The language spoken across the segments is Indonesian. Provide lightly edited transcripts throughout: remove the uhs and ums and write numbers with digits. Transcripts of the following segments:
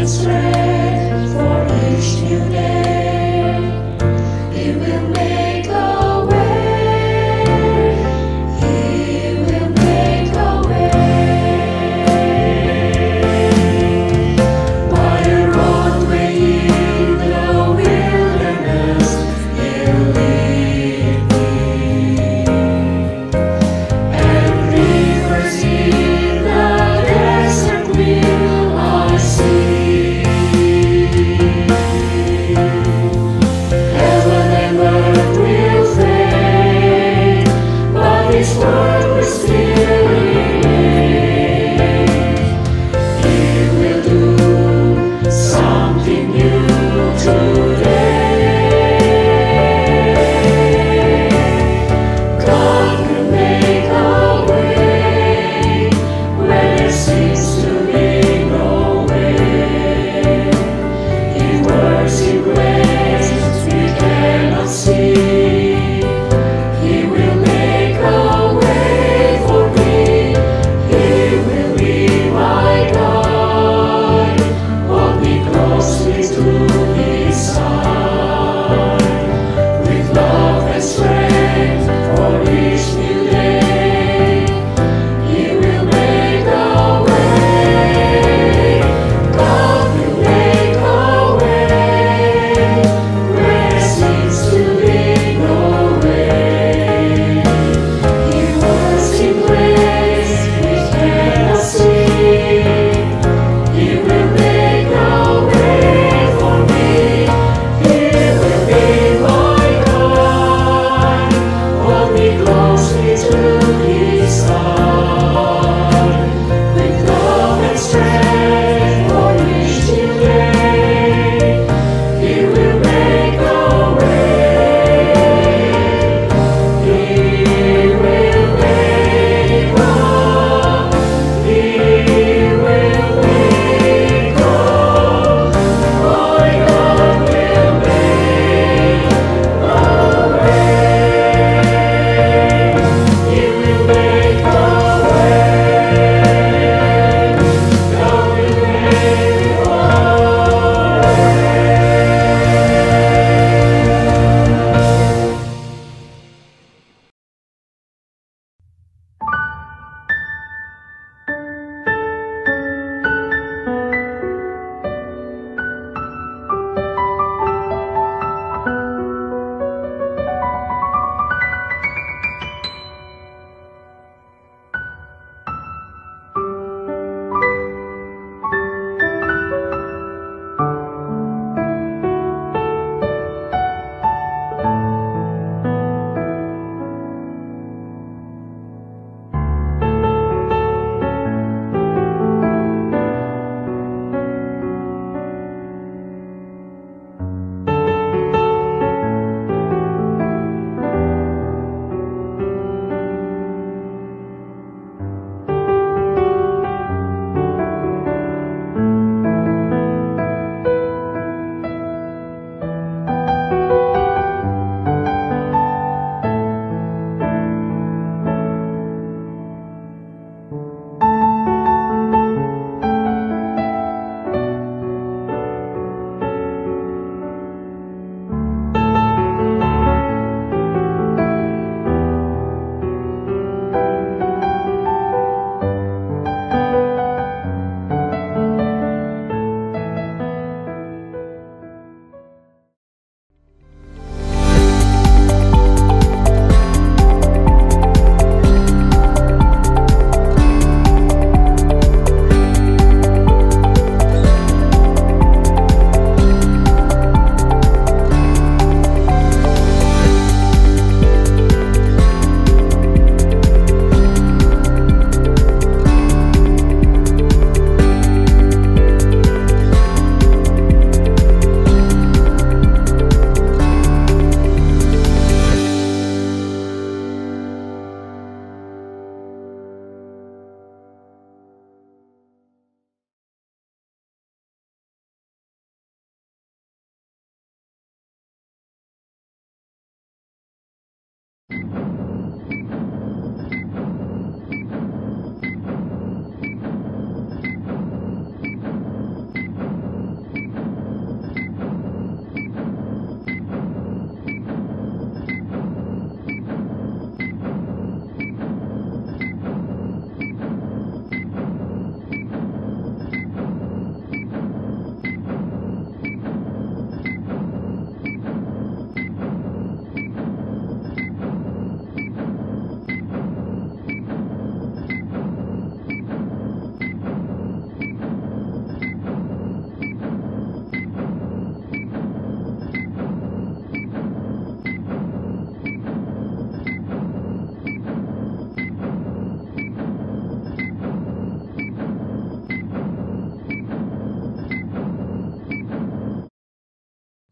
strength for each new day. He will make a way. He will make a way. By a roadway in the wilderness, He'll lead me. And rivers in the desert will I see.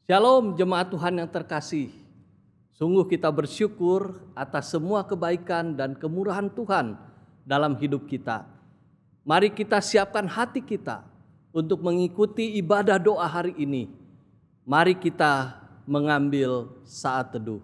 Shalom jemaat Tuhan yang terkasih. Sungguh kita bersyukur atas semua kebaikan dan kemurahan Tuhan dalam hidup kita. Mari kita siapkan hati kita untuk mengikuti ibadah doa hari ini. Mari kita mengambil saat teduh.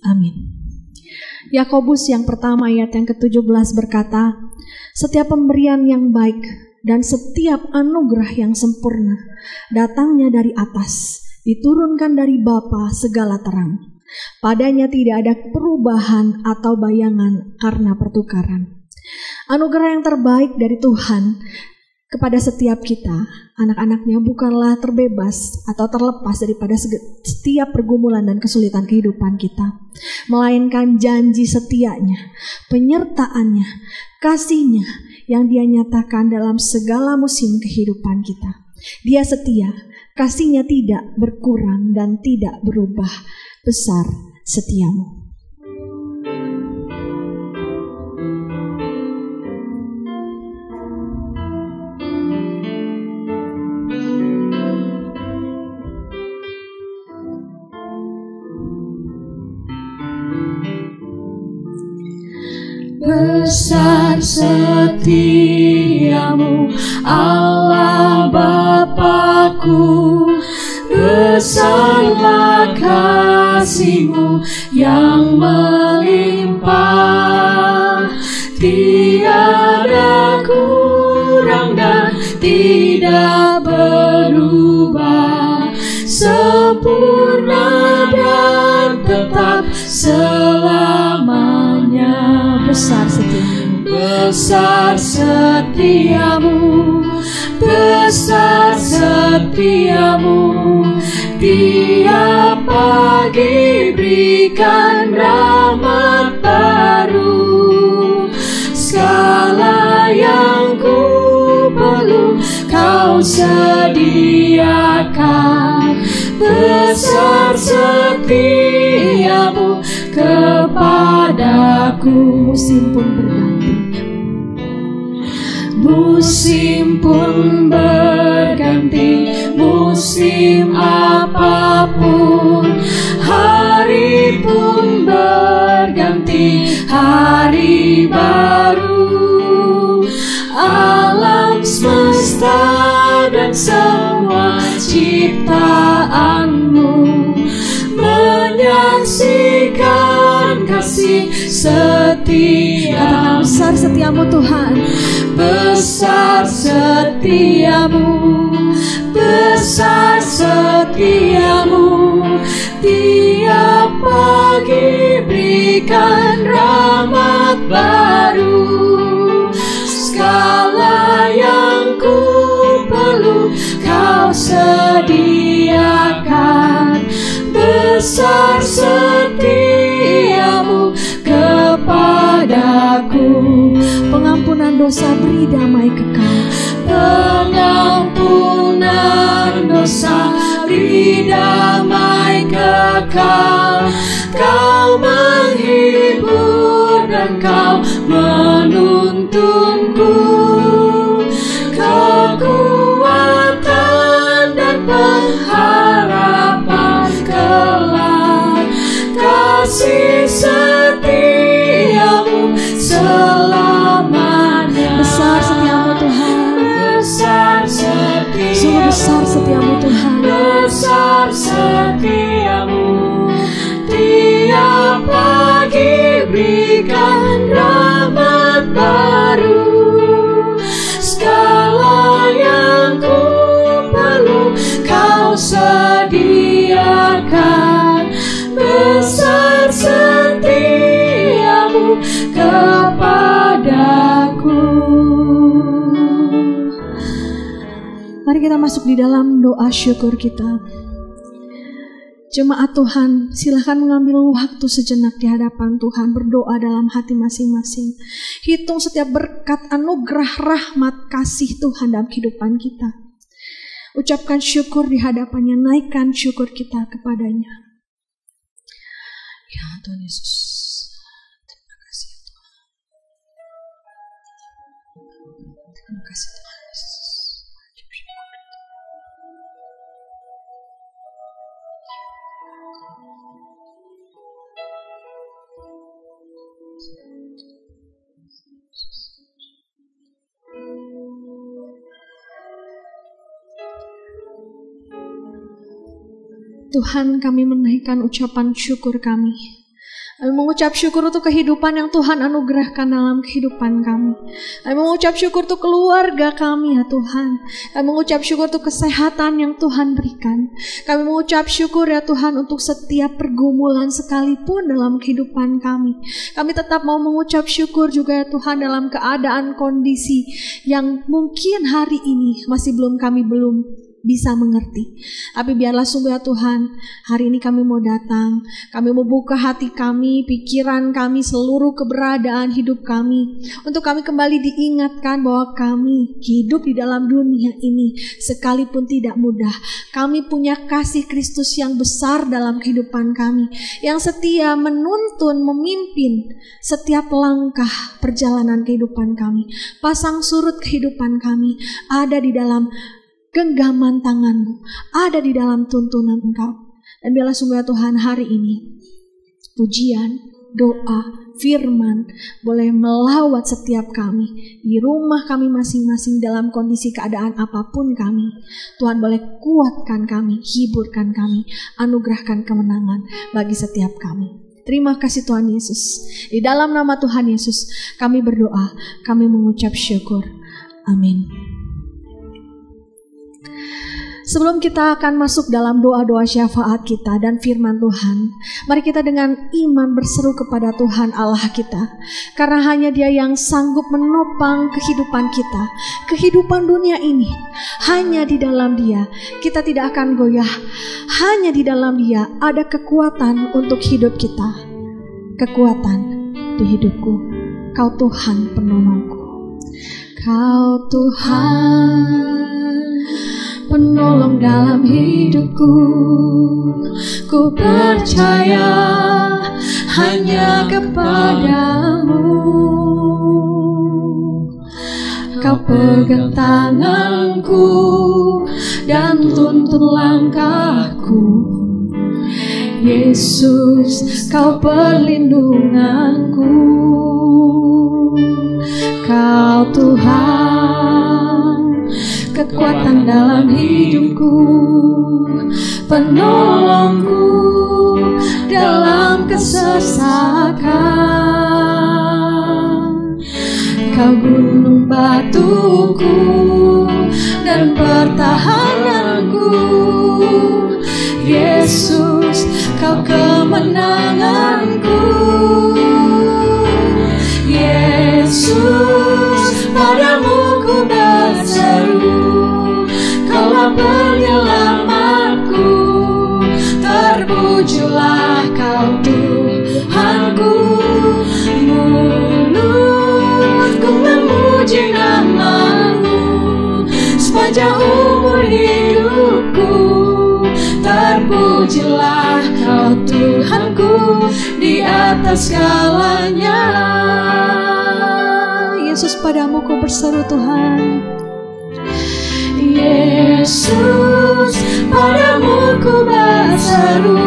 Amin. Yakobus yang pertama ayat yang ke-17 berkata, setiap pemberian yang baik dan setiap anugerah yang sempurna datangnya dari atas, diturunkan dari Bapa segala terang. Padanya tidak ada perubahan atau bayangan karena pertukaran. Anugerah yang terbaik dari Tuhan kepada setiap kita, anak-anaknya, bukanlah terbebas atau terlepas daripada setiap pergumulan dan kesulitan kehidupan kita, melainkan janji setianya, penyertaannya, kasihnya yang Dia nyatakan dalam segala musim kehidupan kita. Dia setia, kasihnya tidak berkurang dan tidak berubah. Besar setiamu. Besar setiamu, Allah Bapa-Ku, besarlah kasih-Mu yang melimpah, tiada kurang dan tidak berubah, sempurna dan tetap selamanya. Besar setiamu, besar setiamu, besar setiamu. Tiap pagi berikan rahmat baru, segala yang ku perlu Kau sediakan. Besar setiamu kepadaku. musim pun berganti. Musim pun berganti, musim apapun, hari pun berganti, hari baru. Alam semesta dan semua ciptaan-Mu menyaksikan kasih setia. Besar setiamu Tuhan, besar setiamu, besar setiamu. Tiap pagi berikan rahmat baru, segala yang ku perlu Kau sediakan. Besar setiamu kepadaku. pengampunan dosa beri damai kekal. Pengampunan dosa beri damai kekal. Kau menghibur dan Kau menuntunku, kekuatan dan pengharapan kelak. Kasih setiamu selamanya. Besar setiamu Tuhan, Besar setiamu, sungguh setiamu Tuhan. Besar setiamu, tiap pagi berikan rahmat baru. Segala yang ku perlu kau sediakan. Besar setiamu kepadaku. Mari kita masuk di dalam doa syukur kita. Jemaat Tuhan, silakan mengambil waktu sejenak di hadapan Tuhan, berdoa dalam hati masing-masing. Hitung setiap berkat, anugerah, rahmat, kasih Tuhan dalam kehidupan kita. Ucapkan syukur di hadapannya, naikkan syukur kita kepadanya. Ya Tuhan Yesus, terima kasih Tuhan. Terima kasih Tuhan Yesus. Tuhan, kami menaikkan ucapan syukur kami. Kami mengucap syukur untuk kehidupan yang Tuhan anugerahkan dalam kehidupan kami. Kami mengucap syukur untuk keluarga kami ya Tuhan. Kami mengucap syukur untuk kesehatan yang Tuhan berikan. Kami mengucap syukur ya Tuhan untuk setiap pergumulan sekalipun dalam kehidupan kami. Kami tetap mau mengucap syukur juga ya Tuhan dalam keadaan kondisi yang mungkin hari ini masih belum bisa mengerti. Tapi biarlah sungguh ya Tuhan, hari ini kami mau datang, kami mau buka hati kami, pikiran kami, seluruh keberadaan hidup kami, untuk kami kembali diingatkan bahwa kami hidup di dalam dunia ini sekalipun tidak mudah. Kami punya kasih Kristus yang besar dalam kehidupan kami, yang setia menuntun, memimpin setiap langkah perjalanan kehidupan kami. Pasang surut kehidupan kami ada di dalam genggaman tangan-Mu, ada di dalam tuntunan Engkau. Dan biarlah sungguh ya Tuhan, hari ini pujian, doa, firman boleh melawat setiap kami di rumah kami masing-masing dalam kondisi keadaan apapun kami. Tuhan boleh kuatkan kami, hiburkan kami, anugerahkan kemenangan bagi setiap kami. Terima kasih Tuhan Yesus. Di dalam nama Tuhan Yesus kami berdoa, kami mengucap syukur. Amin. Sebelum kita akan masuk dalam doa-doa syafaat kita dan firman Tuhan, mari kita dengan iman berseru kepada Tuhan Allah kita. Karena hanya Dia yang sanggup menopang kehidupan kita, kehidupan dunia ini. Hanya di dalam Dia kita tidak akan goyah. Hanya di dalam Dia ada kekuatan untuk hidup kita. Kekuatan di hidupku. Kau Tuhan penolongku. Kau Tuhan penolong dalam hidupku, ku percaya hanya kepadamu. Kau pegang tanganku dan tuntun langkahku. Yesus, Kau perlindunganku. Kau Tuhan, kekuatan dalam hidupku, penolongku dalam kesesakan. Kau gunung batuku dan pertahananku. Yesus, Kau kemenanganku. Yesus, padamu ku berseru, Kaulah penyelamatku. Terpujilah Kau Tuhanku. Mulutku memuji nama-Mu sepanjang umur hidupku. Terpujilah Kau Tuhanku di atas segalanya. Yesus, padamu ku berseru Tuhan. Yesus, padamu ku berseru,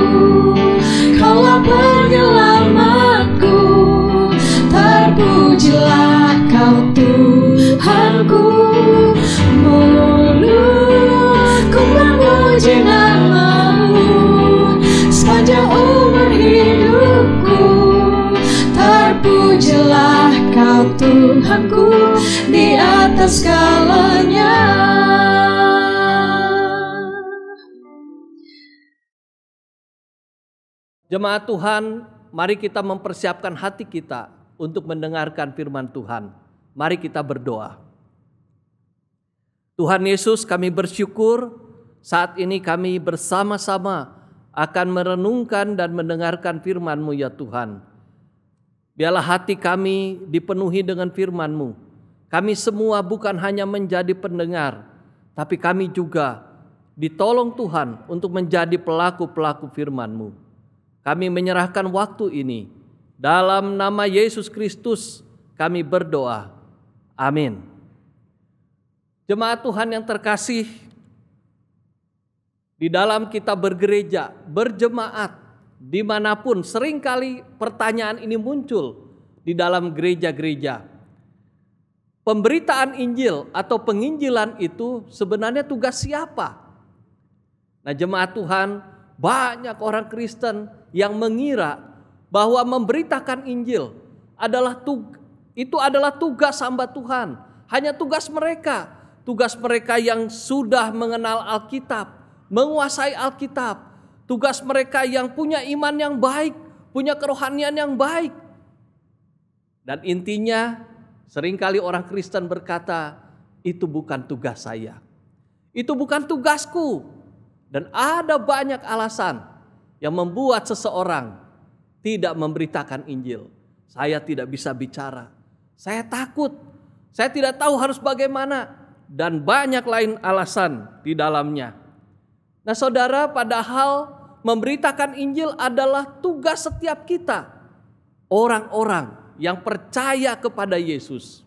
Kaulah penyelamatku. Terpujilah Kau Tuhanku. Mulutku Jemaat Tuhan, mari kita mempersiapkan hati kita untuk mendengarkan firman Tuhan. Mari kita berdoa. Tuhan Yesus, kami bersyukur saat ini kami bersama-sama akan merenungkan dan mendengarkan firman-Mu ya Tuhan. Biarlah hati kami dipenuhi dengan firman-Mu. Kami semua bukan hanya menjadi pendengar, tapi kami juga ditolong Tuhan untuk menjadi pelaku-pelaku firman-Mu. Kami menyerahkan waktu ini. Dalam nama Yesus Kristus kami berdoa. Amin. Jemaat Tuhan yang terkasih, di dalam kita bergereja, berjemaat, dimanapun seringkali pertanyaan ini muncul di dalam gereja-gereja. Pemberitaan Injil atau penginjilan itu sebenarnya tugas siapa? Nah, jemaat Tuhan, banyak orang Kristen yang mengira bahwa memberitakan Injil adalah tugas hamba Tuhan, hanya tugas mereka yang sudah mengenal Alkitab, menguasai Alkitab, tugas mereka yang punya iman yang baik, punya kerohanian yang baik. Dan intinya seringkali orang Kristen berkata, itu bukan tugas saya, itu bukan tugasku. Dan ada banyak alasan yang membuat seseorang tidak memberitakan Injil. Saya tidak bisa bicara, saya takut, saya tidak tahu harus bagaimana, dan banyak lain alasan di dalamnya. Nah saudara, padahal memberitakan Injil adalah tugas setiap kita, orang-orang yang percaya kepada Yesus.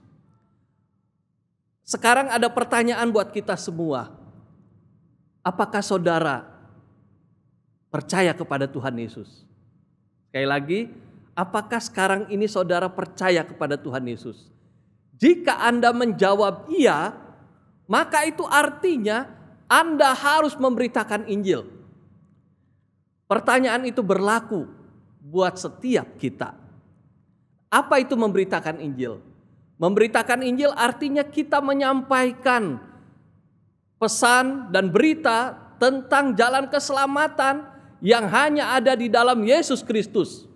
Sekarang ada pertanyaan buat kita semua. Apakah saudara percaya kepada Tuhan Yesus? Sekali lagi, apakah sekarang ini saudara percaya kepada Tuhan Yesus? Jika Anda menjawab iya, maka itu artinya Anda harus memberitakan Injil. Pertanyaan itu berlaku buat setiap kita. Apa itu memberitakan Injil? Memberitakan Injil artinya kita menyampaikan pesan dan berita tentang jalan keselamatan yang hanya ada di dalam Yesus Kristus.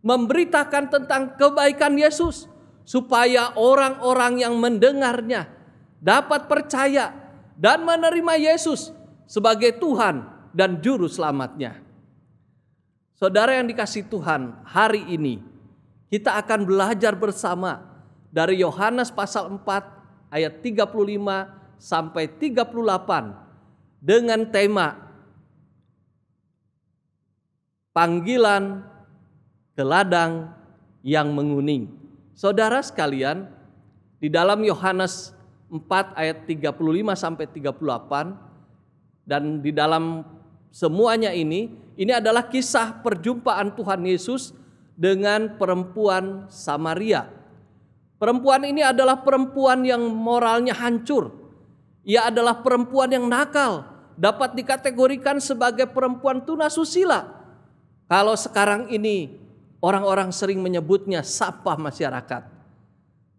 Memberitakan tentang kebaikan Yesus supaya orang-orang yang mendengarnya dapat percaya dan menerima Yesus sebagai Tuhan dan Juru Selamatnya. Saudara yang dikasihi Tuhan, hari ini kita akan belajar bersama dari Yohanes pasal 4 ayat 35 sampai 38 dengan tema panggilan ke ladang yang menguning. Saudara sekalian, di dalam Yohanes 4 ayat 35 sampai 38 dan di dalam semuanya ini adalah kisah perjumpaan Tuhan Yesus dengan perempuan Samaria. Perempuan ini adalah perempuan yang moralnya hancur. Ia adalah perempuan yang nakal, dapat dikategorikan sebagai perempuan tunasusila. Kalau sekarang ini orang-orang sering menyebutnya sampah masyarakat.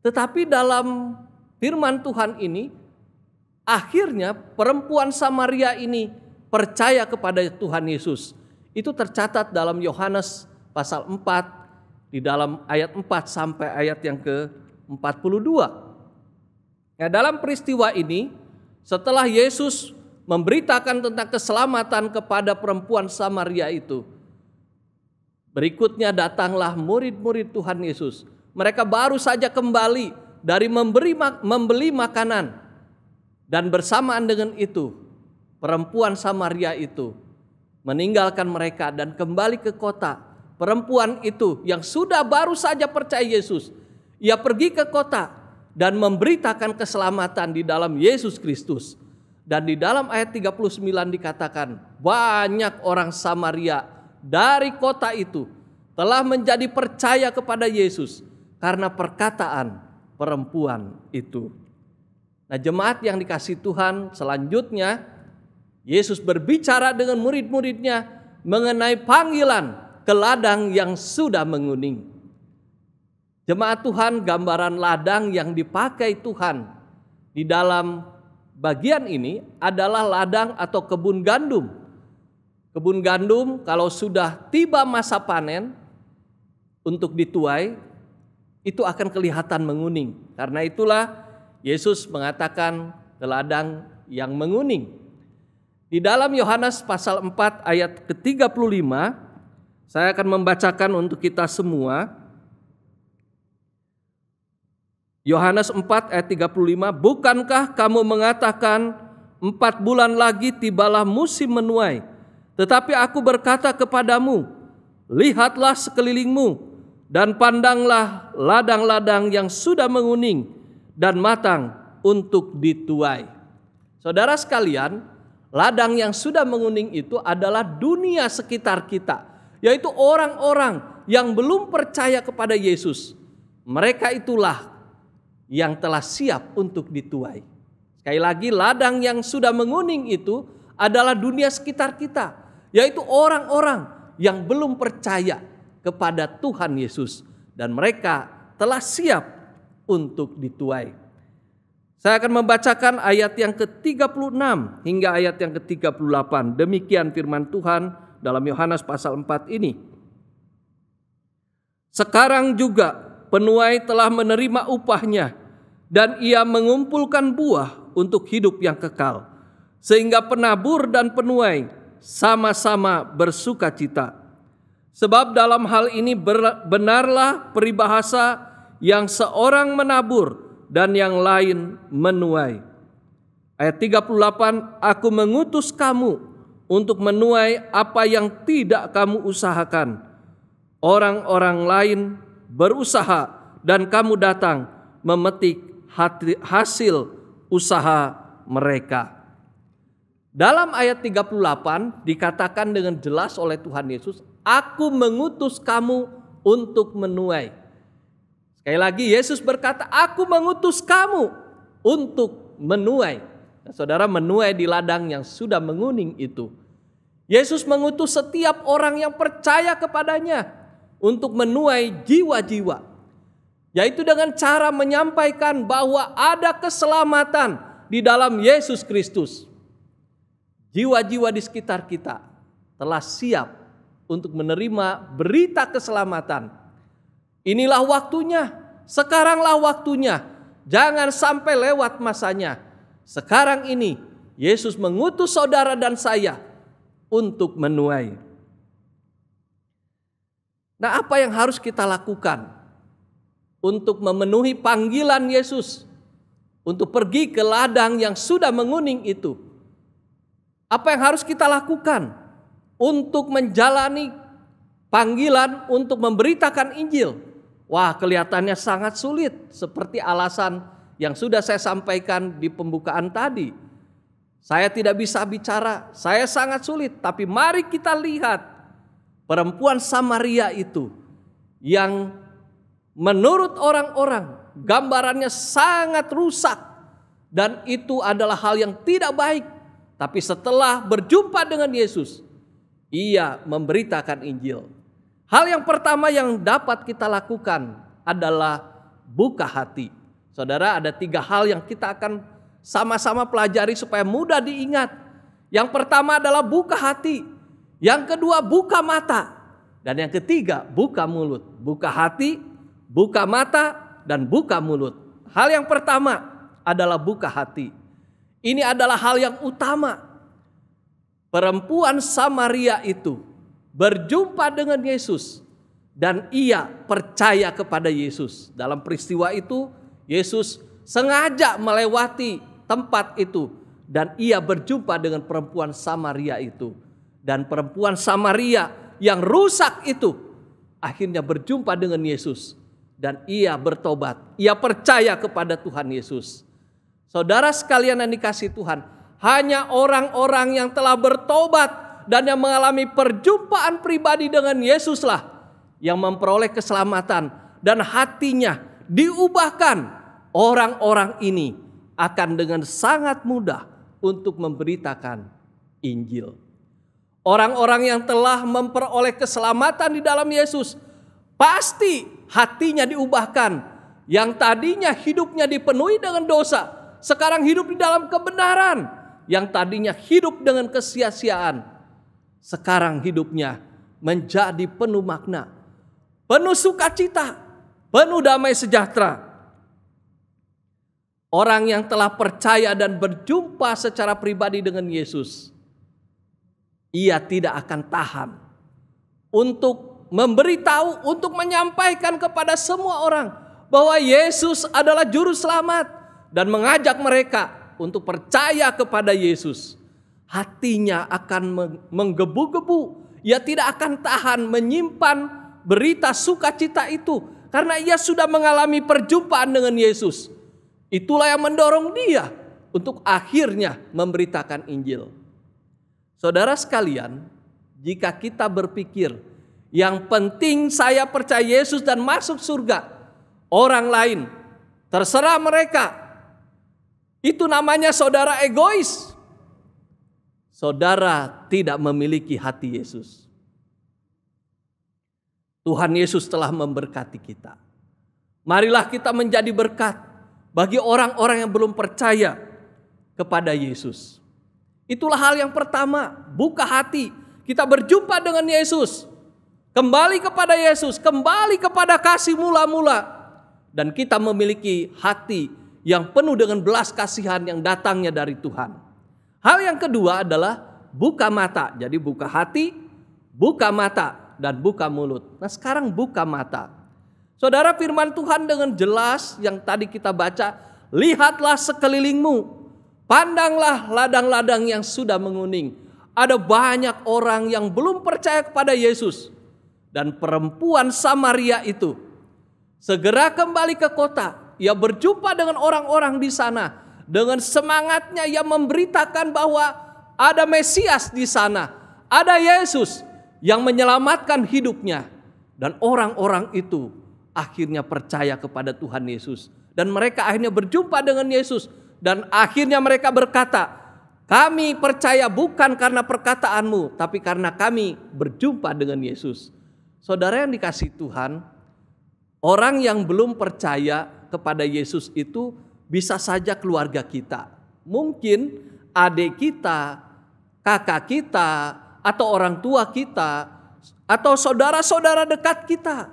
Tetapi dalam firman Tuhan ini, akhirnya perempuan Samaria ini percaya kepada Tuhan Yesus. Itu tercatat dalam Yohanes pasal 4 di dalam ayat 4 sampai ayat yang ke-42. Nah, dalam peristiwa ini, setelah Yesus memberitakan tentang keselamatan kepada perempuan Samaria itu, berikutnya datanglah murid-murid Tuhan Yesus. Mereka baru saja kembali dari membeli makanan. Dan bersamaan dengan itu, perempuan Samaria itu meninggalkan mereka dan kembali ke kota. Perempuan itu yang sudah baru saja percaya Yesus, ia pergi ke kota dan memberitakan keselamatan di dalam Yesus Kristus. Dan di dalam ayat 39 dikatakan, banyak orang Samaria dari kota itu telah menjadi percaya kepada Yesus karena perkataan perempuan itu. Nah, jemaat yang dikasihi Tuhan, selanjutnya Yesus berbicara dengan murid-muridnya mengenai panggilan ke ladang yang sudah menguning. Jemaat Tuhan, gambaran ladang yang dipakai Tuhan di dalam bagian ini adalah ladang atau kebun gandum. Kebun gandum kalau sudah tiba masa panen untuk dituai, itu akan kelihatan menguning. Karena itulah Yesus mengatakan ke ladang yang menguning. Di dalam Yohanes pasal 4 ayat ke-35, saya akan membacakan untuk kita semua. Yohanes 4 ayat 35, bukankah kamu mengatakan 4 bulan lagi tibalah musim menuai? Tetapi aku berkata kepadamu, lihatlah sekelilingmu dan pandanglah ladang-ladang yang sudah menguning dan matang untuk dituai. Saudara sekalian, ladang yang sudah menguning itu adalah dunia sekitar kita, yaitu orang-orang yang belum percaya kepada Yesus. Mereka itulah yang telah siap untuk dituai. Sekali lagi, ladang yang sudah menguning itu adalah dunia sekitar kita, yaitu orang-orang yang belum percaya kepada Tuhan Yesus, dan mereka telah siap untuk dituai. Saya akan membacakan ayat yang ke-36 hingga ayat yang ke-38. Demikian firman Tuhan dalam Yohanes pasal 4 ini. Sekarang juga penuai telah menerima upahnya, dan ia mengumpulkan buah untuk hidup yang kekal, sehingga penabur dan penuai sama-sama bersuka cita. Sebab dalam hal ini benarlah peribahasa yang seorang menabur dan yang lain menuai. Ayat 38, aku mengutus kamu untuk menuai apa yang tidak kamu usahakan. Orang-orang lain berusaha dan kamu datang memetik hasil usaha mereka. Dalam ayat 38 dikatakan dengan jelas oleh Tuhan Yesus, aku mengutus kamu untuk menuai. Sekali lagi Yesus berkata, aku mengutus kamu untuk menuai. Nah, saudara, menuai di ladang yang sudah menguning itu. Yesus mengutus setiap orang yang percaya kepadanya untuk menuai jiwa-jiwa. Yaitu dengan cara menyampaikan bahwa ada keselamatan di dalam Yesus Kristus. Jiwa-jiwa di sekitar kita telah siap untuk menerima berita keselamatan. Inilah waktunya, sekaranglah waktunya. Jangan sampai lewat masanya. Sekarang ini Yesus mengutus saudara dan saya untuk menuai. Nah, apa yang harus kita lakukan untuk memenuhi panggilan Yesus untuk pergi ke ladang yang sudah menguning itu? Apa yang harus kita lakukan untuk menjalani panggilan untuk memberitakan Injil? Wah, kelihatannya sangat sulit, seperti alasan yang sudah saya sampaikan di pembukaan tadi. Saya tidak bisa bicara, saya sangat sulit. Tapi mari kita lihat perempuan Samaria itu yang menurut orang-orang gambarannya sangat rusak, dan itu adalah hal yang tidak baik. Tapi setelah berjumpa dengan Yesus, ia memberitakan Injil. Hal yang pertama yang dapat kita lakukan adalah buka hati. Saudara, ada 3 hal yang kita akan sama-sama pelajari supaya mudah diingat. Yang pertama adalah buka hati. Yang kedua, buka mata. Dan yang ketiga, buka mulut. Buka hati, buka mata, dan buka mulut. Hal yang pertama adalah buka hati. Ini adalah hal yang utama. Perempuan Samaria itu berjumpa dengan Yesus dan ia percaya kepada Yesus. Dalam peristiwa itu, Yesus sengaja melewati tempat itu dan ia berjumpa dengan perempuan Samaria itu. Dan perempuan Samaria yang rusak itu akhirnya berjumpa dengan Yesus dan ia bertobat. Ia percaya kepada Tuhan Yesus. Saudara sekalian yang dikasihi Tuhan, hanya orang-orang yang telah bertobat dan yang mengalami perjumpaan pribadi dengan Yesuslah yang memperoleh keselamatan dan hatinya diubahkan. Orang-orang ini akan dengan sangat mudah untuk memberitakan Injil. Orang-orang yang telah memperoleh keselamatan di dalam Yesus pasti hatinya diubahkan. Yang tadinya hidupnya dipenuhi dengan dosa, sekarang hidup di dalam kebenaran. Yang tadinya hidup dengan kesia-siaan, sekarang hidupnya menjadi penuh makna, penuh sukacita, penuh damai sejahtera. Orang yang telah percaya dan berjumpa secara pribadi dengan Yesus, ia tidak akan tahan untuk memberitahu, untuk menyampaikan kepada semua orang bahwa Yesus adalah juru selamat dan mengajak mereka untuk percaya kepada Yesus. Hatinya akan menggebu-gebu. Ia tidak akan tahan menyimpan berita sukacita itu karena ia sudah mengalami perjumpaan dengan Yesus. Itulah yang mendorong dia untuk akhirnya memberitakan Injil. Saudara sekalian, jika kita berpikir yang penting saya percaya Yesus dan masuk surga, orang lain terserah mereka, itu namanya saudara egois. Saudara tidak memiliki hati Yesus. Tuhan Yesus telah memberkati kita. Marilah kita menjadi berkat bagi orang-orang yang belum percaya kepada Yesus. Itulah hal yang pertama, buka hati. Kita berjumpa dengan Yesus, kembali kepada Yesus, kembali kepada kasih mula-mula, dan kita memiliki hati yang penuh dengan belas kasihan yang datangnya dari Tuhan. Hal yang kedua adalah buka mata. Jadi buka hati, buka mata, dan buka mulut. Nah sekarang buka mata. Saudara, firman Tuhan dengan jelas yang tadi kita baca, lihatlah sekelilingmu, pandanglah ladang-ladang yang sudah menguning. Ada banyak orang yang belum percaya kepada Yesus. Dan perempuan Samaria itu segera kembali ke kota. Ia berjumpa dengan orang-orang di sana. Dengan semangatnya ia memberitakan bahwa ada Mesias di sana. Ada Yesus yang menyelamatkan hidupnya. Dan orang-orang itu akhirnya percaya kepada Tuhan Yesus. Dan mereka akhirnya berjumpa dengan Yesus. Dan akhirnya mereka berkata, kami percaya bukan karena perkataanmu, tapi karena kami berjumpa dengan Yesus. Saudara yang dikasihi Tuhan, orang yang belum percaya kepada Yesus itu bisa saja keluarga kita. Mungkin adik kita, kakak kita, atau orang tua kita, atau saudara-saudara dekat kita.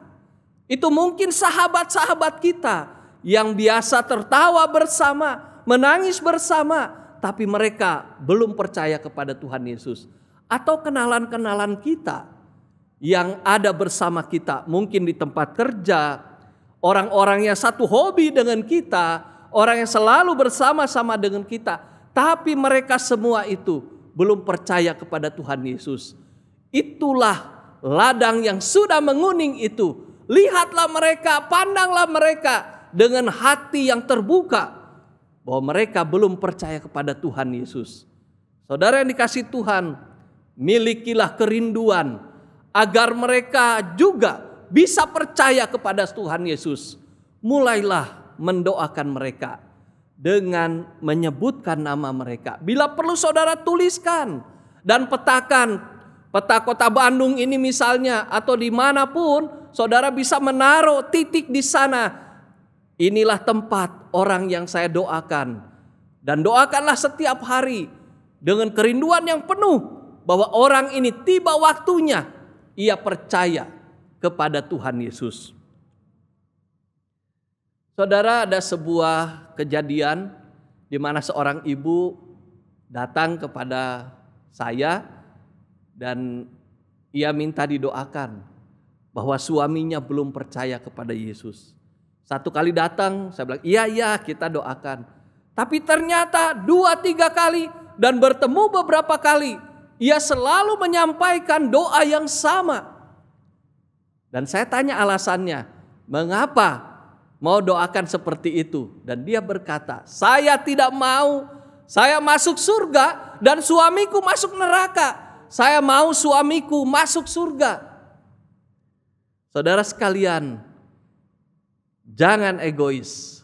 Itu mungkin sahabat-sahabat kita yang biasa tertawa bersama, menangis bersama, tapi mereka belum percaya kepada Tuhan Yesus. Atau kenalan-kenalan kita yang ada bersama kita, mungkin di tempat kerja, orang-orang yang satu hobi dengan kita, orang yang selalu bersama-sama dengan kita, tapi mereka semua itu belum percaya kepada Tuhan Yesus. Itulah ladang yang sudah menguning itu. Lihatlah mereka, pandanglah mereka dengan hati yang terbuka bahwa mereka belum percaya kepada Tuhan Yesus. Saudara yang dikasihi Tuhan, milikilah kerinduan agar mereka juga bisa percaya kepada Tuhan Yesus. Mulailah mendoakan mereka dengan menyebutkan nama mereka. Bila perlu saudara tuliskan dan petakan peta kota Bandung ini misalnya, atau dimanapun saudara bisa menaruh titik di sana. Inilah tempat orang yang saya doakan. Dan doakanlah setiap hari dengan kerinduan yang penuh bahwa orang ini tiba waktunya ia percaya kepada Tuhan Yesus. Saudara, ada sebuah kejadian di mana seorang ibu datang kepada saya dan ia minta didoakan bahwa suaminya belum percaya kepada Yesus. Satu kali datang, saya bilang, iya kita doakan. Tapi ternyata 2-3 kali dan bertemu beberapa kali, ia selalu menyampaikan doa yang sama. Dan saya tanya alasannya, mengapa mau doakan seperti itu? Dan dia berkata, saya tidak mau saya masuk surga dan suamiku masuk neraka. Saya mau suamiku masuk surga. Saudara sekalian, jangan egois.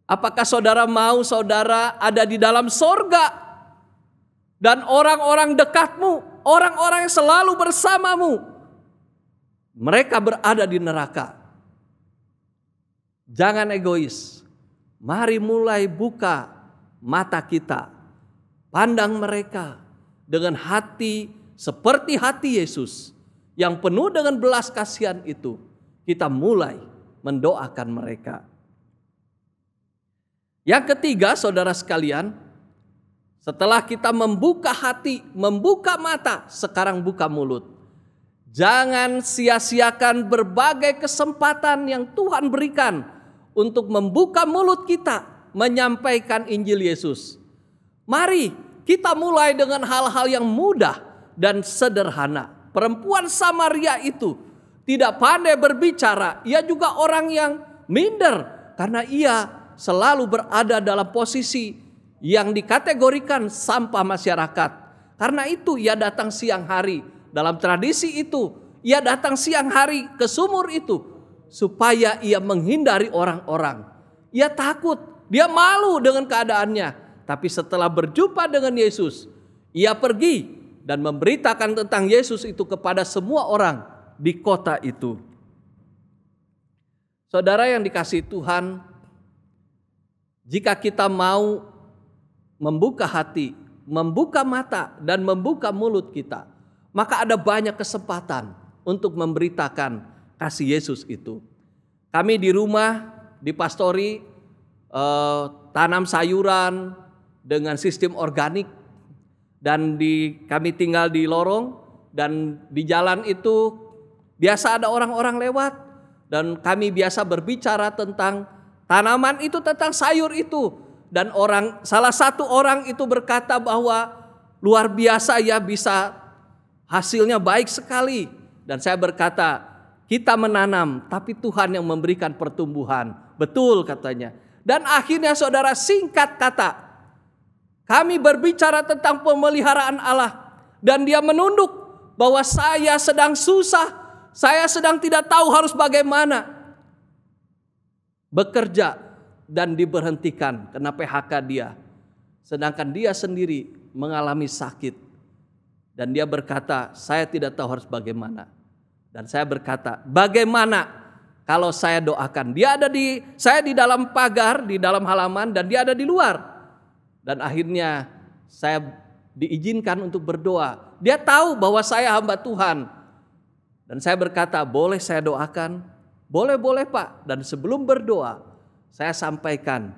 Apakah saudara mau saudara ada di dalam surga dan orang-orang dekatmu, orang-orang yang selalu bersamamu, mereka berada di neraka? Jangan egois. Mari mulai buka mata kita. Pandang mereka dengan hati seperti hati Yesus yang penuh dengan belas kasihan itu, kita mulai mendoakan mereka. Yang ketiga, saudara sekalian, setelah kita membuka hati, membuka mata, sekarang buka mulut. Jangan sia-siakan berbagai kesempatan yang Tuhan berikan untuk membuka mulut kita, menyampaikan Injil Yesus. Mari kita mulai dengan hal-hal yang mudah dan sederhana. Perempuan Samaria itu tidak pandai berbicara. Ia juga orang yang minder karena ia selalu berada dalam posisi yang dikategorikan sampah masyarakat. Karena itu ia datang siang hari. Dalam tradisi itu ia datang siang hari ke sumur itu supaya ia menghindari orang-orang. Ia takut, dia malu dengan keadaannya. Tapi setelah berjumpa dengan Yesus, ia pergi dan memberitakan tentang Yesus itu kepada semua orang di kota itu. Saudara yang dikasihi Tuhan, jika kita mau membuka hati, membuka mata, dan membuka mulut kita, maka ada banyak kesempatan untuk memberitakan kasih Yesus itu. Kami di rumah, di pastori, tanam sayuran dengan sistem organik, dan kami tinggal di lorong, dan di jalan itu biasa ada orang-orang lewat, dan kami biasa berbicara tentang tanaman itu, tentang sayur itu. Dan salah satu orang itu berkata bahwa luar biasa ya, bisa hasilnya baik sekali. Dan saya berkata, kita menanam tapi Tuhan yang memberikan pertumbuhan. Betul katanya. Dan akhirnya saudara, singkat kata, kami berbicara tentang pemeliharaan Allah. Dan dia menunduk bahwa saya sedang susah, saya sedang tidak tahu harus bagaimana. Bekerja dan diberhentikan kena PHK dia. Sedangkan dia sendiri mengalami sakit. Dan dia berkata, saya tidak tahu harus bagaimana. Dan saya berkata, bagaimana kalau saya doakan? Saya di dalam pagar, di dalam halaman, dan dia ada di luar. Dan akhirnya saya diizinkan untuk berdoa. Dia tahu bahwa saya hamba Tuhan. Dan saya berkata, boleh saya doakan? Boleh Pak. Dan sebelum berdoa, saya sampaikan,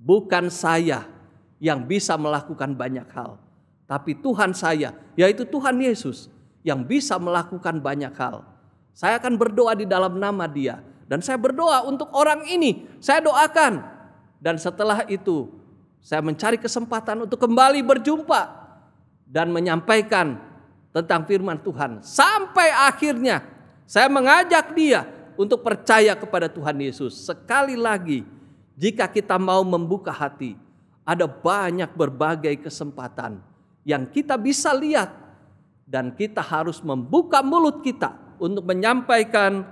bukan saya yang bisa melakukan banyak hal, tapi Tuhan saya, yaitu Tuhan Yesus, yang bisa melakukan banyak hal. Saya akan berdoa di dalam nama Dia, dan saya berdoa untuk orang ini, saya doakan. Dan setelah itu, saya mencari kesempatan untuk kembali berjumpa dan menyampaikan tentang firman Tuhan. Sampai akhirnya saya mengajak dia untuk percaya kepada Tuhan Yesus. Sekali lagi, jika kita mau membuka hati, ada banyak berbagai kesempatan yang kita bisa lihat, dan kita harus membuka mulut kita untuk menyampaikan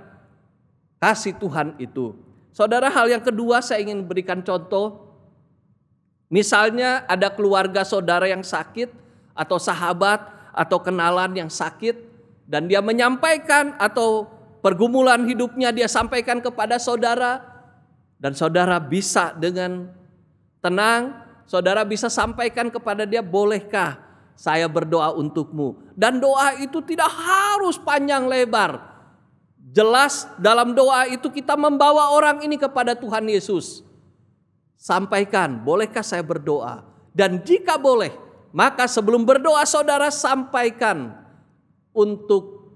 kasih Tuhan itu. Saudara, hal yang kedua saya ingin berikan contoh. Misalnya ada keluarga saudara yang sakit, atau sahabat atau kenalan yang sakit, dan dia menyampaikan atau pergumulan hidupnya dia sampaikan kepada saudara, dan saudara bisa dengan tenang, saudara bisa sampaikan kepada dia, bolehkah saya berdoa untukmu? Dan doa itu tidak harus panjang lebar. Jelas dalam doa itu kita membawa orang ini kepada Tuhan Yesus. Sampaikan, bolehkah saya berdoa? Dan jika boleh, maka sebelum berdoa saudara sampaikan untuk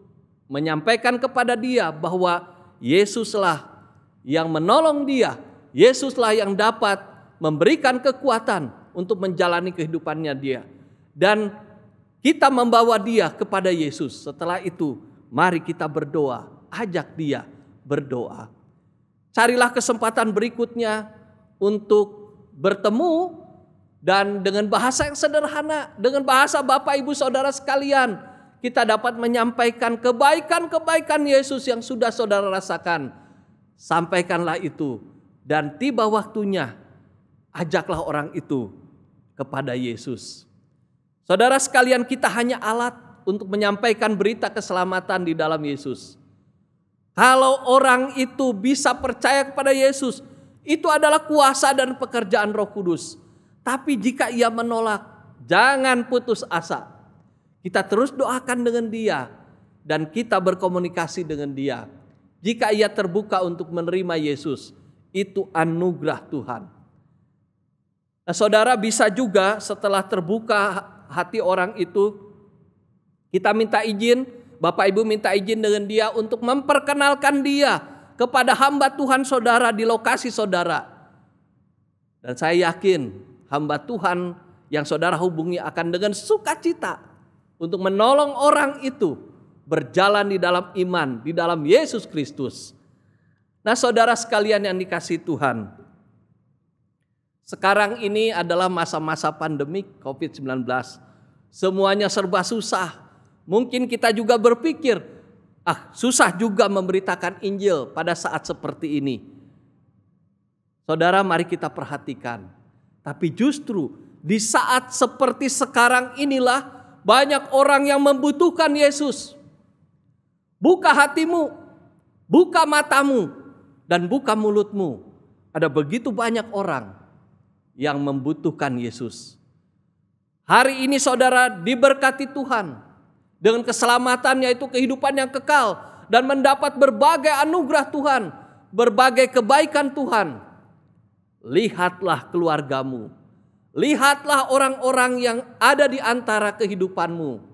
menyampaikan kepada dia bahwa Yesuslah yang menolong dia. Yesuslah yang dapat memberikan kekuatan untuk menjalani kehidupannya dia. Dan kita membawa dia kepada Yesus. Setelah itu, mari kita berdoa. Ajak dia berdoa. Carilah kesempatan berikutnya untuk bertemu, dan dengan bahasa yang sederhana, dengan bahasa Bapak Ibu Saudara sekalian, kita dapat menyampaikan kebaikan-kebaikan Yesus yang sudah saudara rasakan. Sampaikanlah itu, dan tiba waktunya ajaklah orang itu kepada Yesus. Saudara sekalian, kita hanya alat untuk menyampaikan berita keselamatan di dalam Yesus. Kalau orang itu bisa percaya kepada Yesus, itu adalah kuasa dan pekerjaan Roh Kudus. Tapi jika ia menolak, jangan putus asa. Kita terus doakan dengan dia dan kita berkomunikasi dengan dia. Jika ia terbuka untuk menerima Yesus, itu anugerah Tuhan. Nah, saudara, bisa juga setelah terbuka hati orang itu, kita minta izin, Bapak Ibu minta izin dengan dia untuk memperkenalkan dia kepada hamba Tuhan saudara di lokasi saudara. Dan saya yakin hamba Tuhan yang saudara hubungi akan dengan sukacita untuk menolong orang itu berjalan di dalam iman, di dalam Yesus Kristus. Nah, saudara sekalian yang dikasihi Tuhan, sekarang ini adalah masa-masa pandemik COVID-19. Semuanya serba susah. Mungkin kita juga berpikir, susah juga memberitakan Injil pada saat seperti ini. Saudara, mari kita perhatikan. Tapi justru di saat seperti sekarang inilah banyak orang yang membutuhkan Yesus. Buka hatimu, buka matamu, dan buka mulutmu. Ada begitu banyak orang yang membutuhkan Yesus. Hari ini saudara diberkati Tuhan dengan keselamatan, yaitu kehidupan yang kekal, dan mendapat berbagai anugerah Tuhan, berbagai kebaikan Tuhan. Lihatlah keluargamu, lihatlah orang-orang yang ada di antara kehidupanmu.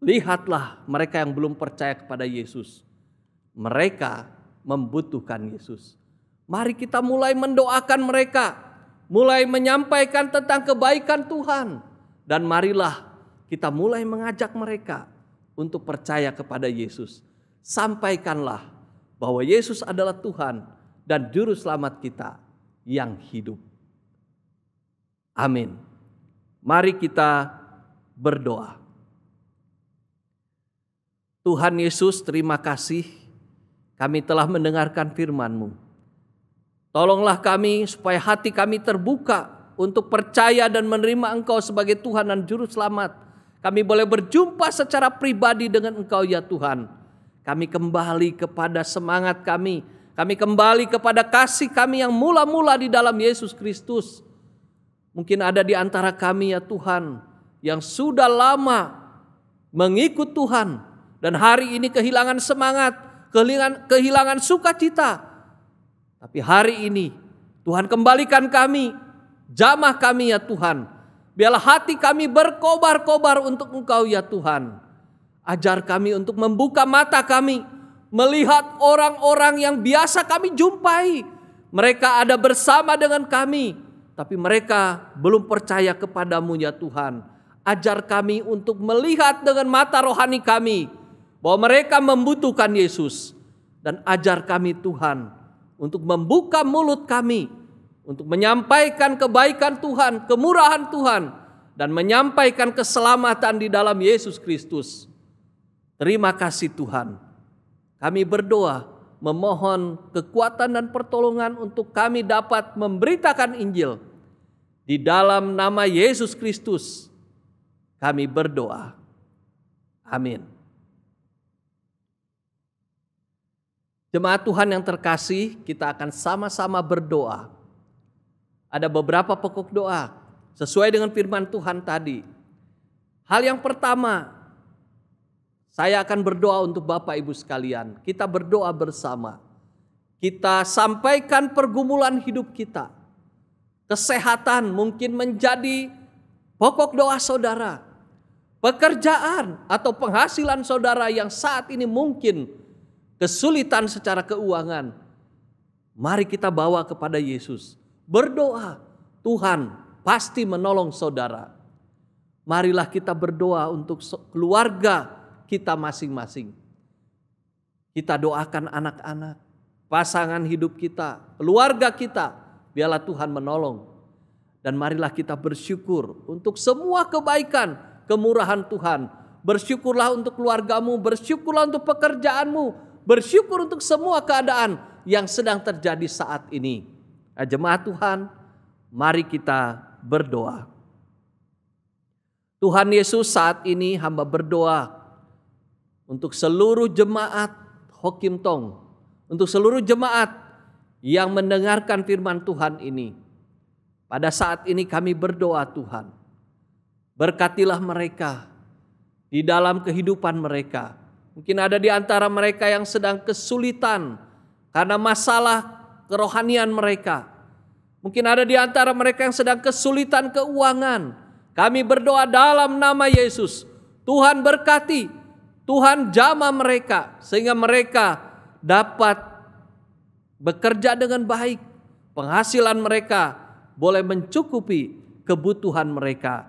Lihatlah mereka yang belum percaya kepada Yesus. Mereka membutuhkan Yesus. Mari kita mulai mendoakan mereka, mulai menyampaikan tentang kebaikan Tuhan. Dan marilah kita mulai mengajak mereka untuk percaya kepada Yesus. Sampaikanlah bahwa Yesus adalah Tuhan dan Juru Selamat kita yang hidup. Amin. Mari kita berdoa. Tuhan Yesus, terima kasih kami telah mendengarkan firman-Mu. Tolonglah kami supaya hati kami terbuka untuk percaya dan menerima Engkau sebagai Tuhan dan Juru Selamat. Kami boleh berjumpa secara pribadi dengan Engkau ya Tuhan. Kami kembali kepada semangat kami. Kami kembali kepada kasih kami yang mula-mula di dalam Yesus Kristus. Mungkin ada di antara kami ya Tuhan yang sudah lama mengikut Tuhan. Dan hari ini kehilangan semangat, kehilangan sukacita. Tapi hari ini Tuhan kembalikan kami, jamah kami ya Tuhan. Biarlah hati kami berkobar-kobar untuk Engkau ya Tuhan. Ajar kami untuk membuka mata kami, melihat orang-orang yang biasa kami jumpai. Mereka ada bersama dengan kami, tapi mereka belum percaya kepadamu ya Tuhan. Ajar kami untuk melihat dengan mata rohani kami, bahwa mereka membutuhkan Yesus. Dan ajar kami Tuhan untuk membuka mulut kami, untuk menyampaikan kebaikan Tuhan, kemurahan Tuhan, dan menyampaikan keselamatan di dalam Yesus Kristus. Terima kasih Tuhan. Kami berdoa memohon kekuatan dan pertolongan untuk kami dapat memberitakan Injil. Di dalam nama Yesus Kristus kami berdoa. Amin. Jemaat Tuhan yang terkasih, kita akan sama-sama berdoa. Ada beberapa pokok doa sesuai dengan firman Tuhan tadi. Hal yang pertama, saya akan berdoa untuk Bapak Ibu sekalian. Kita berdoa bersama. Kita sampaikan pergumulan hidup kita. Kesehatan mungkin menjadi pokok doa saudara. Pekerjaan atau penghasilan saudara yang saat ini mungkin kesulitan secara keuangan. Mari kita bawa kepada Yesus. Berdoa, Tuhan pasti menolong saudara. Marilah kita berdoa untuk keluarga kita masing-masing. Kita doakan anak-anak, pasangan hidup kita, keluarga kita. Biarlah Tuhan menolong. Dan marilah kita bersyukur untuk semua kebaikan, kemurahan Tuhan. Bersyukurlah untuk keluargamu, bersyukurlah untuk pekerjaanmu, bersyukur untuk semua keadaan yang sedang terjadi saat ini. Jemaat Tuhan, mari kita berdoa. Tuhan Yesus, saat ini hamba berdoa untuk seluruh jemaat Hokim Tong, untuk seluruh jemaat yang mendengarkan firman Tuhan ini. Pada saat ini kami berdoa Tuhan, berkatilah mereka, di dalam kehidupan mereka. Mungkin ada di antara mereka yang sedang kesulitan karena masalah kerohanian mereka. Mungkin ada di antara mereka yang sedang kesulitan keuangan. Kami berdoa dalam nama Yesus, Tuhan berkati, Tuhan jamah mereka sehingga mereka dapat bekerja dengan baik. Penghasilan mereka boleh mencukupi kebutuhan mereka.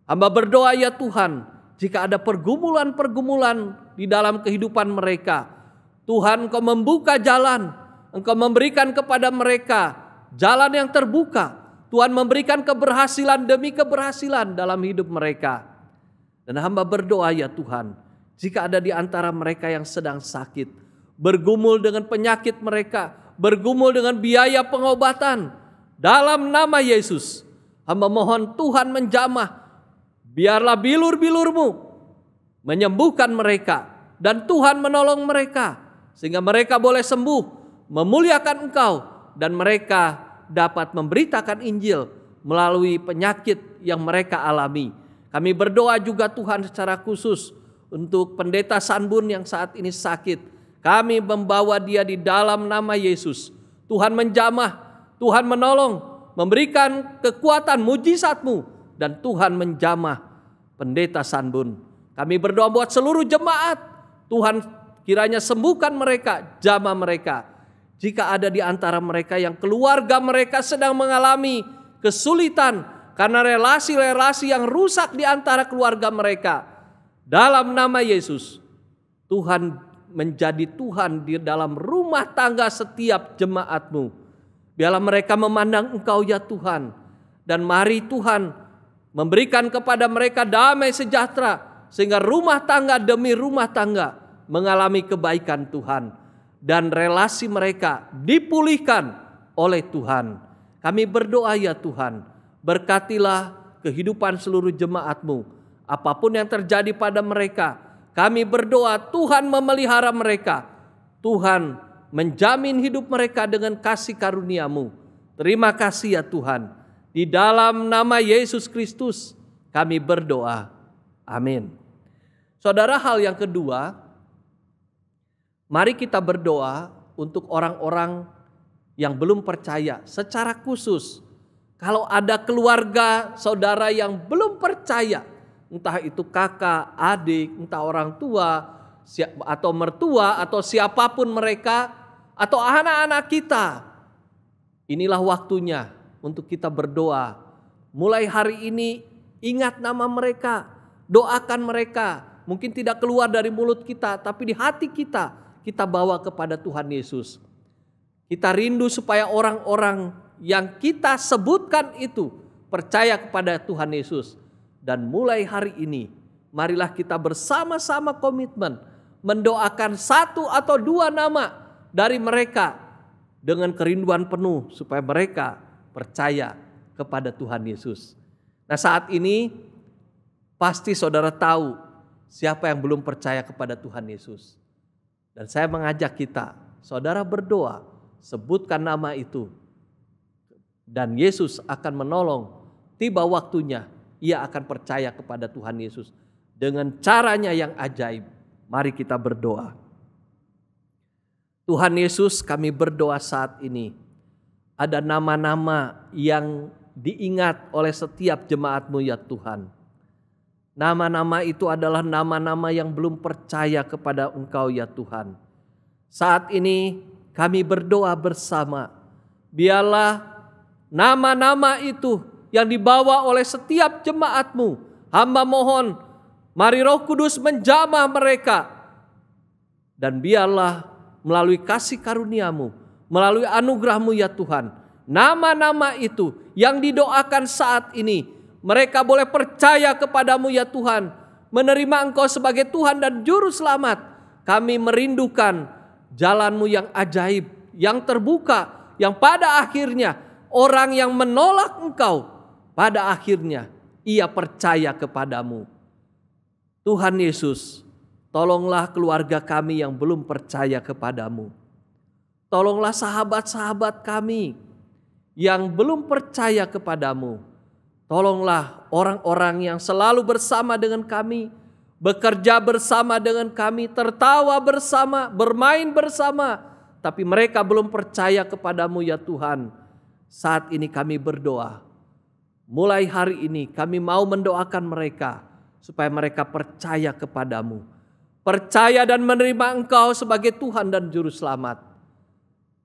Hamba berdoa ya Tuhan, jika ada pergumulan-pergumulan di dalam kehidupan mereka, Tuhan Engkau membuka jalan, Engkau memberikan kepada mereka jalan yang terbuka. Tuhan memberikan keberhasilan demi keberhasilan dalam hidup mereka. Dan hamba berdoa ya Tuhan, jika ada di antara mereka yang sedang sakit, bergumul dengan penyakit mereka, bergumul dengan biaya pengobatan, dalam nama Yesus, hamba mohon Tuhan menjamah. Biarlah bilur-bilur-Mu menyembuhkan mereka dan Tuhan menolong mereka sehingga mereka boleh sembuh, memuliakan Engkau, dan mereka dapat memberitakan Injil melalui penyakit yang mereka alami. Kami berdoa juga Tuhan secara khusus untuk Pendeta Sanbun yang saat ini sakit. Kami membawa dia di dalam nama Yesus. Tuhan menjamah, Tuhan menolong, memberikan kekuatan mujizat-Mu, dan Tuhan menjamah Pendeta Sanbun. Kami berdoa buat seluruh jemaat. Tuhan kiranya sembuhkan mereka, jamah mereka. Jika ada di antara mereka yang keluarga mereka sedang mengalami kesulitan karena relasi-relasi yang rusak di antara keluarga mereka, dalam nama Yesus, Tuhan menjadi Tuhan di dalam rumah tangga setiap jemaat-Mu. Biarlah mereka memandang Engkau ya Tuhan. Dan mari Tuhan memberikan kepada mereka damai sejahtera sehingga rumah tangga demi rumah tangga mengalami kebaikan Tuhan dan relasi mereka dipulihkan oleh Tuhan. Kami berdoa ya Tuhan, berkatilah kehidupan seluruh jemaat-Mu. Apapun yang terjadi pada mereka, kami berdoa Tuhan memelihara mereka. Tuhan menjamin hidup mereka dengan kasih karunia-Mu. Terima kasih ya Tuhan. Di dalam nama Yesus Kristus kami berdoa. Amin. Saudara, hal yang kedua, mari kita berdoa untuk orang-orang yang belum percaya secara khusus. Kalau ada keluarga saudara yang belum percaya, entah itu kakak, adik, entah orang tua atau mertua atau siapapun mereka atau anak-anak kita, inilah waktunya untuk kita berdoa. Mulai hari ini ingat nama mereka, doakan mereka. Mungkin tidak keluar dari mulut kita, tapi di hati kita, kita bawa kepada Tuhan Yesus. Kita rindu supaya orang-orang yang kita sebutkan itu percaya kepada Tuhan Yesus. Dan mulai hari ini, marilah kita bersama-sama komitmen mendoakan satu atau dua nama dari mereka dengan kerinduan penuh supaya mereka percaya kepada Tuhan Yesus. Nah, saat ini pasti saudara tahu siapa yang belum percaya kepada Tuhan Yesus. Dan saya mengajak kita, saudara berdoa, sebutkan nama itu. Dan Yesus akan menolong. Tiba waktunya, ia akan percaya kepada Tuhan Yesus dengan caranya yang ajaib. Mari kita berdoa. Tuhan Yesus, kami berdoa saat ini. Ada nama-nama yang diingat oleh setiap jemaat-Mu ya Tuhan. Nama-nama itu adalah nama-nama yang belum percaya kepada Engkau ya Tuhan. Saat ini kami berdoa bersama. Biarlah nama-nama itu yang dibawa oleh setiap jemaat-Mu. Hamba mohon, mari Roh Kudus menjamah mereka. Dan biarlah melalui kasih karunia-Mu, melalui anugerah-Mu ya Tuhan, nama-nama itu yang didoakan saat ini, mereka boleh percaya kepadamu ya Tuhan, menerima Engkau sebagai Tuhan dan Juru Selamat. Kami merindukan jalan-Mu yang ajaib, yang terbuka, yang pada akhirnya orang yang menolak Engkau, pada akhirnya ia percaya kepadamu. Tuhan Yesus, tolonglah keluarga kami yang belum percaya kepadamu. Tolonglah sahabat-sahabat kami yang belum percaya kepadamu. Tolonglah orang-orang yang selalu bersama dengan kami bekerja bersama dengan kami, tertawa bersama, bermain bersama, tapi mereka belum percaya kepadamu ya Tuhan. Saat ini kami berdoa, mulai hari ini kami mau mendoakan mereka supaya mereka percaya kepadamu, percaya dan menerima Engkau sebagai Tuhan dan Juru Selamat.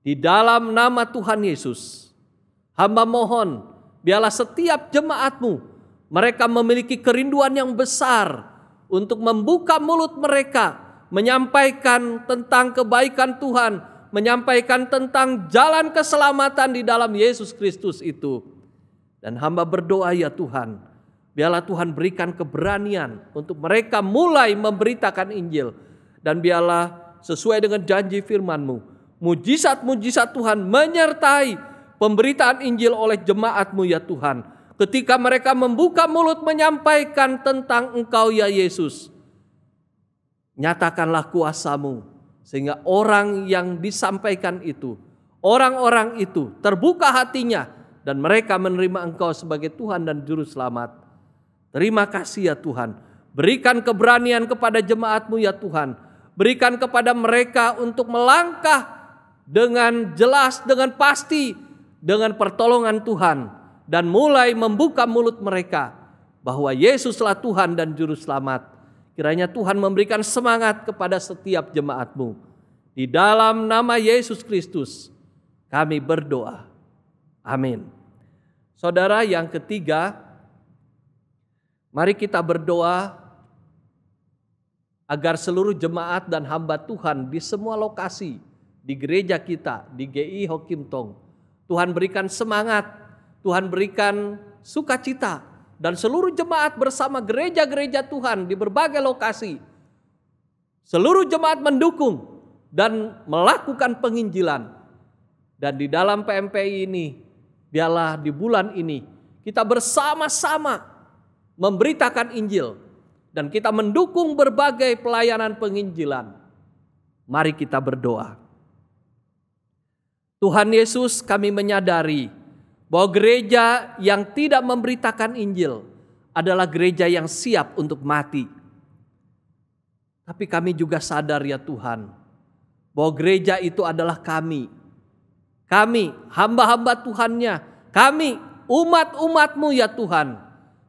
Di dalam nama Tuhan Yesus, hamba mohon biarlah setiap jemaat-Mu mereka memiliki kerinduan yang besar untuk membuka mulut mereka, menyampaikan tentang kebaikan Tuhan, menyampaikan tentang jalan keselamatan di dalam Yesus Kristus itu. Dan hamba berdoa ya Tuhan, biarlah Tuhan berikan keberanian untuk mereka mulai memberitakan Injil. Dan biarlah sesuai dengan janji firman-Mu, mujizat-mujizat Tuhan menyertai pemberitaan Injil oleh jemaat-Mu ya Tuhan. Ketika mereka membuka mulut menyampaikan tentang Engkau ya Yesus, nyatakanlah kuasa-Mu sehingga orang yang disampaikan itu, orang-orang itu terbuka hatinya dan mereka menerima Engkau sebagai Tuhan dan Juru Selamat. Terima kasih ya Tuhan. Berikan keberanian kepada jemaat-Mu ya Tuhan. Berikan kepada mereka untuk melangkah dengan jelas, dengan pasti, dengan pertolongan Tuhan. Dan mulai membuka mulut mereka bahwa Yesuslah Tuhan dan Juru Selamat. Kiranya Tuhan memberikan semangat kepada setiap jemaat-Mu. Di dalam nama Yesus Kristus kami berdoa. Amin. Saudara, yang ketiga, mari kita berdoa agar seluruh jemaat dan hamba Tuhan di semua lokasi di gereja kita, di GI Ho Kim Tong, Tuhan berikan semangat, Tuhan berikan sukacita, dan seluruh jemaat bersama gereja-gereja Tuhan di berbagai lokasi, seluruh jemaat mendukung dan melakukan penginjilan. Dan di dalam PMPI ini, biarlah di bulan ini kita bersama-sama memberitakan Injil dan kita mendukung berbagai pelayanan penginjilan. Mari kita berdoa. Tuhan Yesus, kami menyadari bahwa gereja yang tidak memberitakan Injil adalah gereja yang siap untuk mati. Tapi kami juga sadar ya Tuhan, bahwa gereja itu adalah kami. Kami hamba-hamba Tuhannya, kami umat-umat-Mu ya Tuhan.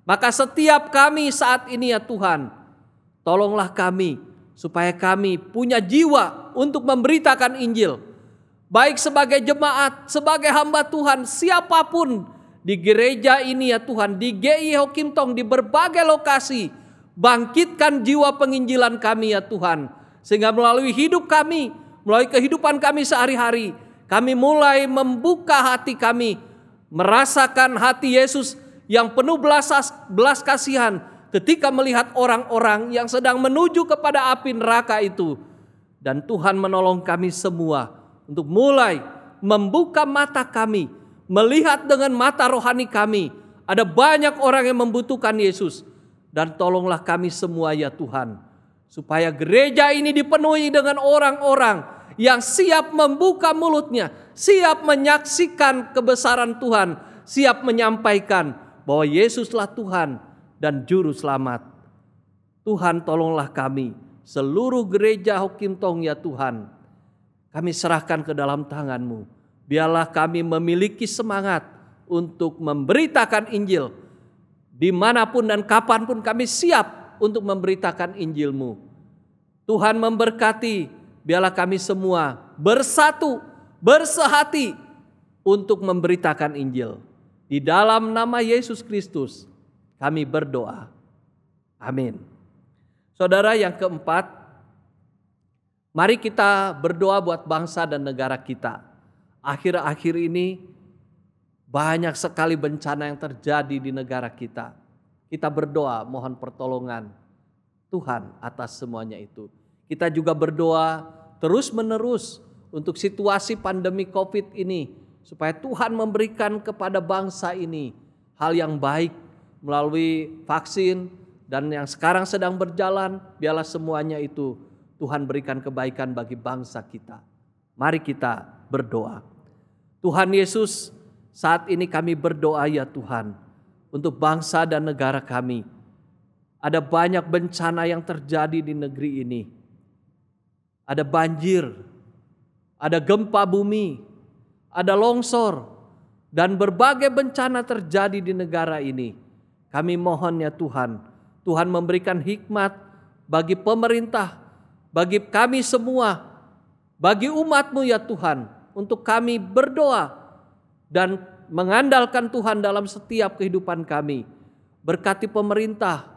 Maka setiap kami saat ini ya Tuhan, tolonglah kami supaya kami punya jiwa untuk memberitakan Injil. Baik sebagai jemaat, sebagai hamba Tuhan, siapapun di gereja ini ya Tuhan, di GI Ho Kim Tong, di berbagai lokasi, bangkitkan jiwa penginjilan kami ya Tuhan. Sehingga melalui hidup kami, melalui kehidupan kami sehari-hari, kami mulai membuka hati kami, merasakan hati Yesus yang penuh belas kasihan ketika melihat orang-orang yang sedang menuju kepada api neraka itu. Dan Tuhan menolong kami semua untuk mulai membuka mata kami, melihat dengan mata rohani kami. Ada banyak orang yang membutuhkan Yesus. Dan tolonglah kami semua ya Tuhan, supaya gereja ini dipenuhi dengan orang-orang yang siap membuka mulutnya, siap menyaksikan kebesaran Tuhan, siap menyampaikan bahwa Yesuslah Tuhan dan Juru Selamat. Tuhan, tolonglah kami, seluruh gereja Ho Kim Tong ya Tuhan. Kami serahkan ke dalam tangan-Mu. Biarlah kami memiliki semangat untuk memberitakan Injil. Dimanapun dan kapanpun kami siap untuk memberitakan Injil-Mu. Tuhan memberkati, biarlah kami semua bersatu, bersehati untuk memberitakan Injil. Di dalam nama Yesus Kristus kami berdoa. Amin. Saudara, yang keempat, mari kita berdoa buat bangsa dan negara kita. Akhir-akhir ini banyak sekali bencana yang terjadi di negara kita. Kita berdoa mohon pertolongan Tuhan atas semuanya itu. Kita juga berdoa terus-menerus untuk situasi pandemi COVID ini, supaya Tuhan memberikan kepada bangsa ini hal yang baik melalui vaksin dan yang sekarang sedang berjalan. Biarlah semuanya itu Tuhan berikan kebaikan bagi bangsa kita. Mari kita berdoa. Tuhan Yesus, saat ini kami berdoa ya Tuhan, untuk bangsa dan negara kami, Ada banyak bencana yang terjadi di negeri ini. Ada banjir, ada gempa bumi, ada longsor, dan berbagai bencana terjadi di negara ini. Kami mohon ya Tuhan, Tuhan memberikan hikmat bagi pemerintah, bagi kami semua, bagi umat-Mu ya Tuhan, untuk kami berdoa dan mengandalkan Tuhan dalam setiap kehidupan kami. Berkati pemerintah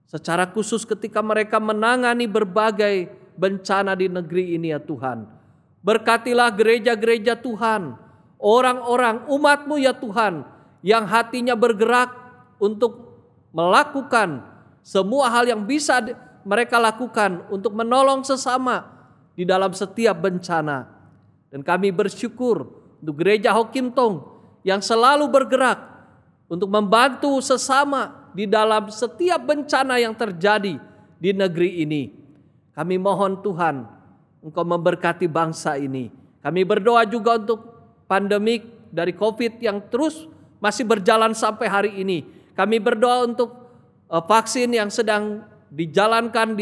secara khusus ketika mereka menangani berbagai bencana di negeri ini ya Tuhan. Berkatilah gereja-gereja Tuhan, orang-orang umat-Mu ya Tuhan, yang hatinya bergerak untuk melakukan semua hal yang bisa mereka lakukan untuk menolong sesama di dalam setiap bencana. Dan kami bersyukur untuk gereja Hokim Tong yang selalu bergerak untuk membantu sesama di dalam setiap bencana yang terjadi di negeri ini. Kami mohon Tuhan, Engkau memberkati bangsa ini. Kami berdoa juga untuk pandemik dari COVID yang terus masih berjalan sampai hari ini. Kami berdoa untuk vaksin yang sedang dijalankan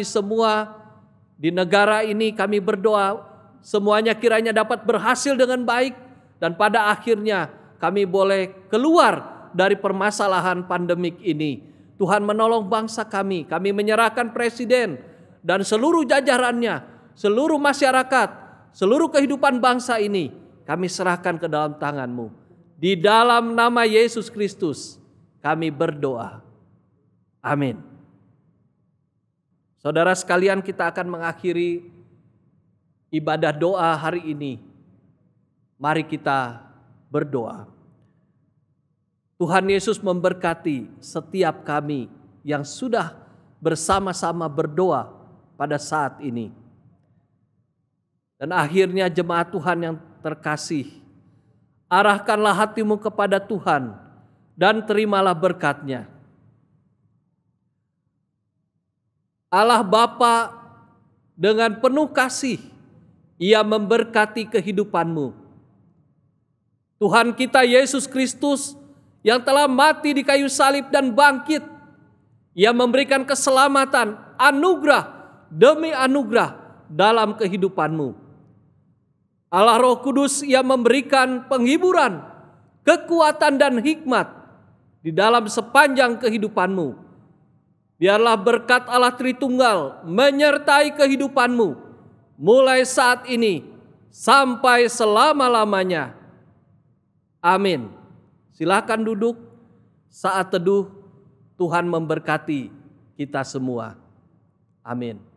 di negara ini. Kami berdoa semuanya kiranya dapat berhasil dengan baik, dan pada akhirnya kami boleh keluar dari permasalahan pandemik ini. Tuhan menolong bangsa kami. Kami menyerahkan presiden dan seluruh jajarannya, seluruh masyarakat, seluruh kehidupan bangsa ini kami serahkan ke dalam tangan-Mu. Di dalam nama Yesus Kristus kami berdoa. Amin. Saudara sekalian, kita akan mengakhiri ibadah doa hari ini. Mari kita berdoa. Tuhan Yesus memberkati setiap kami yang sudah bersama-sama berdoa pada saat ini. Dan akhirnya jemaat Tuhan yang terkasih, arahkanlah hatimu kepada Tuhan dan terimalah berkat-Nya. Allah Bapa dengan penuh kasih, Ia memberkati kehidupanmu. Tuhan kita Yesus Kristus yang telah mati di kayu salib dan bangkit, Ia memberikan keselamatan, anugerah demi anugerah dalam kehidupanmu. Allah Roh Kudus, Ia memberikan penghiburan, kekuatan dan hikmat di dalam sepanjang kehidupanmu. Biarlah berkat Allah Tritunggal menyertai kehidupanmu mulai saat ini sampai selama-lamanya. Amin. Silakan duduk. Saat teduh, Tuhan memberkati kita semua. Amin.